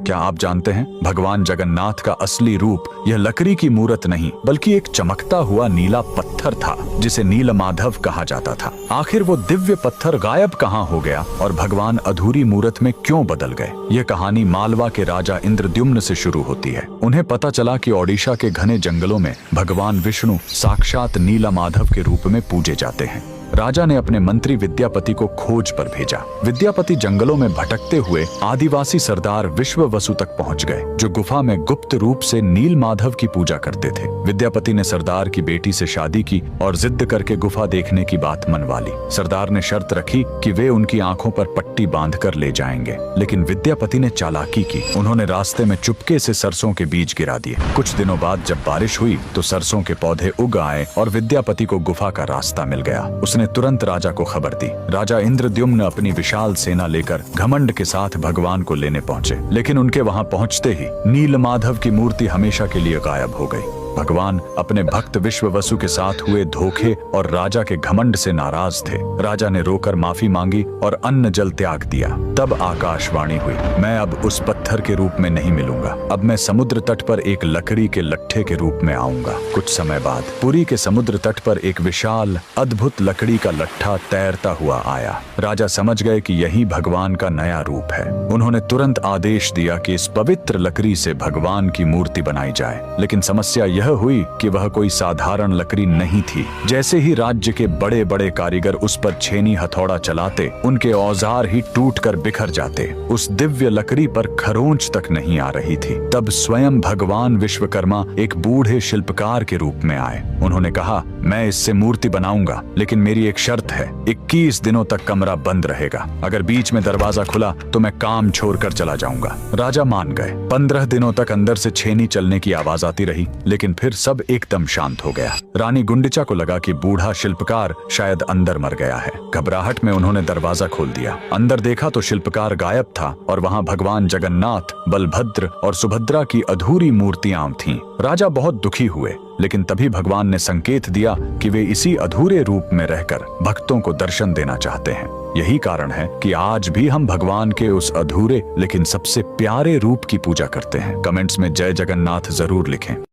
क्या आप जानते हैं भगवान जगन्नाथ का असली रूप यह लकड़ी की मूरत नहीं बल्कि एक चमकता हुआ नीला पत्थर था जिसे नीलमाधव कहा जाता था। आखिर वो दिव्य पत्थर गायब कहाँ हो गया और भगवान अधूरी मूरत में क्यों बदल गए? यह कहानी मालवा के राजा इंद्रद्युम्न से शुरू होती है। उन्हें पता चला कि ओडिशा के घने जंगलों में भगवान विष्णु साक्षात नीलमाधव के रूप में पूजे जाते हैं। राजा ने अपने मंत्री विद्यापति को खोज पर भेजा। विद्यापति जंगलों में भटकते हुए आदिवासी सरदार विश्ववसु तक पहुंच गए, जो गुफा में गुप्त रूप से नीलमाधव की पूजा करते थे। विद्यापति ने सरदार की बेटी से शादी की और जिद करके गुफा देखने की बात मनवा ली। सरदार ने शर्त रखी कि वे उनकी आंखों पर पट्टी बांधकर ले जाएंगे, लेकिन विद्यापति ने चालाकी की। उन्होंने रास्ते में चुपके से सरसों के बीज गिरा दिए। कुछ दिनों बाद जब बारिश हुई तो सरसों के पौधे उग आए और विद्यापति को गुफा का रास्ता मिल गया। उसने तुरंत राजा को खबर दी। राजा इंद्रद्युम्न अपनी विशाल सेना लेकर घमंड के साथ भगवान को लेने पहुंचे, लेकिन उनके वहां पहुंचते ही नीलमाधव की मूर्ति हमेशा के लिए गायब हो गई। भगवान अपने भक्त विश्ववसु के साथ हुए धोखे और राजा के घमंड से नाराज थे। राजा ने रोकर माफी मांगी और अन्न जल त्याग दिया। तब आकाशवाणी हुई, मैं अब उस पत्थर के रूप में नहीं मिलूंगा, अब मैं समुद्र तट पर एक लकड़ी के लट्ठे के रूप में आऊंगा। कुछ समय बाद पुरी के समुद्र तट पर एक विशाल अद्भुत लकड़ी का लट्ठा तैरता हुआ आया। राजा समझ गए कि यही भगवान का नया रूप है। उन्होंने तुरंत आदेश दिया कि इस पवित्र लकड़ी से भगवान की मूर्ति बनाई जाए, लेकिन समस्या यह हुई कि वह कोई साधारण लकड़ी नहीं थी। जैसे ही राज्य के बड़े बड़े कारीगर उस पर छेनी हथौड़ा चलाते, उनके औजार ही टूटकर बिखर जाते। उस दिव्य लकड़ी पर खरोंच तक नहीं आ रही थी। तब स्वयं भगवान विश्वकर्मा एक बूढ़े शिल्पकार के रूप में आए। उन्होंने कहा, मैं इससे मूर्ति बनाऊंगा, लेकिन मेरी एक शर्त है, 21 दिनों तक कमरा बंद रहेगा। अगर बीच में दरवाजा खुला तो मैं काम छोड़कर चला जाऊंगा। राजा मान गए। 15 दिनों तक अंदर से छेनी चलने की आवाज आती रही, लेकिन फिर सब एकदम शांत हो गया। रानी गुंडिचा को लगा कि बूढ़ा शिल्पकार शायद अंदर मर गया है। घबराहट में उन्होंने दरवाजा खोल दिया। अंदर देखा तो शिल्पकार गायब था और वहां भगवान जगन्नाथ, बलभद्र और सुभद्रा की अधूरी मूर्तियां थीं। राजा बहुत दुखी हुए, लेकिन तभी भगवान ने संकेत दिया कि वे इसी अधूरे रूप में रहकर भक्तों को दर्शन देना चाहते हैं। यही कारण है कि आज भी हम भगवान के उस अधूरे लेकिन सबसे प्यारे रूप की पूजा करते हैं। कमेंट्स में जय जगन्नाथ जरूर लिखें।